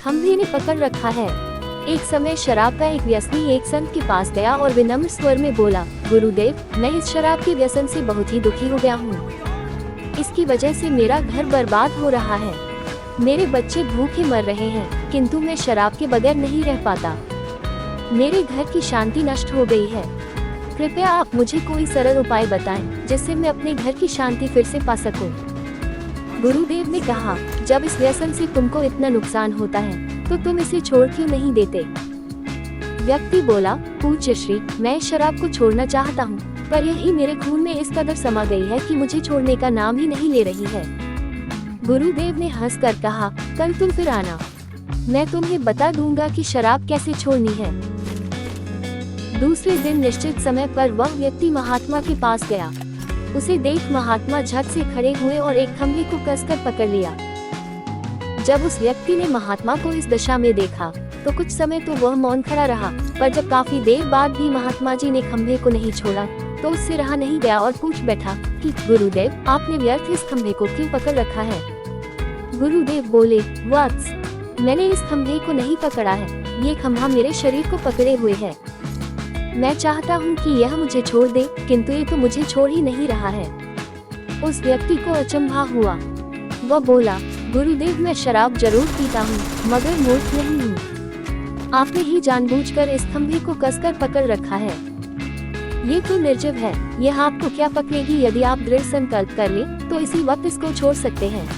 खंभे ने पकड़ रखा है। एक समय शराब का एक व्यसनी एक संत के पास गया और विनम्र स्वर में बोला, गुरुदेव, मैं इस शराब के व्यसन से बहुत ही दुखी हो गया हूँ। इसकी वजह से मेरा घर बर्बाद हो रहा है। मेरे बच्चे भूखे मर रहे हैं, किंतु मैं शराब के बगैर नहीं रह पाता। मेरे घर की शांति नष्ट हो गई है। कृपया आप मुझे कोई सरल उपाय बताएं, जिससे मैं अपने घर की शांति फिर से पा सकूं। गुरुदेव ने कहा, जब इस व्यसन से तुमको इतना नुकसान होता है, तो तुम इसे छोड़ क्यों नहीं देते? व्यक्ति बोला, पूज्य श्री, मैं शराब को छोड़ना चाहता हूँ, पर यही मेरे खून में इस कदर समा गई है कि मुझे छोड़ने का नाम ही नहीं ले रही है। गुरुदेव ने हंसकर कहा, कल तुम फिर आना, मैं तुम्हें बता दूंगा कि शराब कैसे छोड़नी है। दूसरे दिन निश्चित समय पर वह व्यक्ति महात्मा के पास गया। उसे देख महात्मा झट से खड़े हुए और एक खंभे को कसकर पकड़ लिया। जब उस व्यक्ति ने महात्मा को इस दशा में देखा, तो कुछ समय तो वह मौन खड़ा रहा, पर जब काफी देर बाद भी महात्मा जी ने खंभे को नहीं छोड़ा, तो उससे रहा नहीं गया और पूछ बैठा कि गुरुदेव, आपने व्यर्थ इस खंभे को क्यों पकड़ रखा है? गुरुदेव बोले, वत्स, मैंने इस खंभे को नहीं पकड़ा है, ये खंभा मेरे शरीर को पकड़े हुए है। मैं चाहता हूँ कि यह मुझे छोड़ दे, किंतु ये तो मुझे छोड़ ही नहीं रहा है। उस व्यक्ति को अचंभा हुआ। वह बोला, गुरुदेव, मैं शराब जरूर पीता हूँ, मगर मूर्ख नहीं हूँ। आपने ही जानबूझकर इस खंभे को कसकर पकड़ रखा है। ये तो निर्जीव है, यह आपको क्या पकड़ेगी? यदि आप दृढ़ संकल्प कर लें, तो इसी वक्त इसको छोड़ सकते हैं।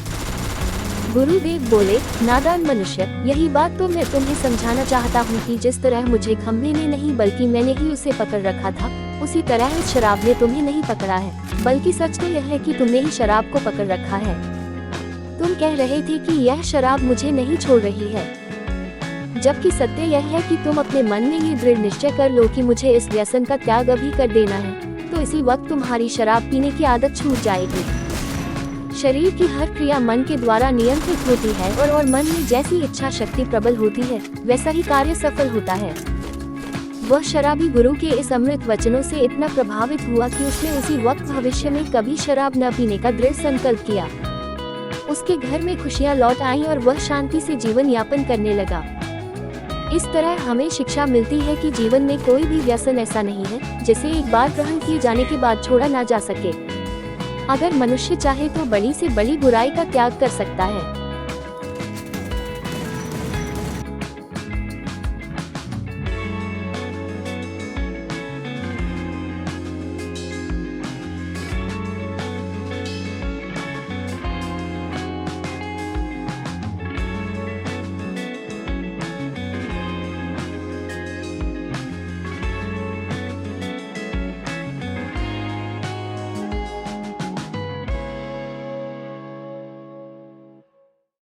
गुरुदेव बोले, नादान मनुष्य, यही बात तो मैं तुम्हें समझाना चाहता हूँ कि जिस तरह मुझे खंभे ने नहीं बल्कि मैंने ही उसे पकड़ रखा था, उसी तरह इस शराब ने तुम्हें नहीं पकड़ा है, बल्कि सच तो यह है कि तुमने ही शराब को पकड़ रखा है। तुम कह रहे थे कि यह शराब मुझे नहीं छोड़ रही है, जबकि सत्य यह है कि तुम अपने मन में ये दृढ़ निश्चय कर लो कि मुझे इस व्यसन का त्याग अभी कर देना है, तो इसी वक्त तुम्हारी शराब पीने की आदत छूट जाएगी। शरीर की हर क्रिया मन के द्वारा नियंत्रित होती है और मन में जैसी इच्छा शक्ति प्रबल होती है, वैसा ही कार्य सफल होता है। वह शराबी गुरु के इस अमृत वचनों से इतना प्रभावित हुआ कि उसने उसी वक्त भविष्य में कभी शराब न पीने का दृढ़ संकल्प किया। उसके घर में खुशियां लौट आईं और वह शांति से जीवन यापन करने लगा। इस तरह हमें शिक्षा मिलती है कि जीवन में कोई भी व्यसन ऐसा नहीं है जिसे एक बार ग्रहण किए जाने के बाद छोड़ा ना जा सके। अगर मनुष्य चाहे तो बड़ी से बड़ी बुराई का त्याग कर सकता है।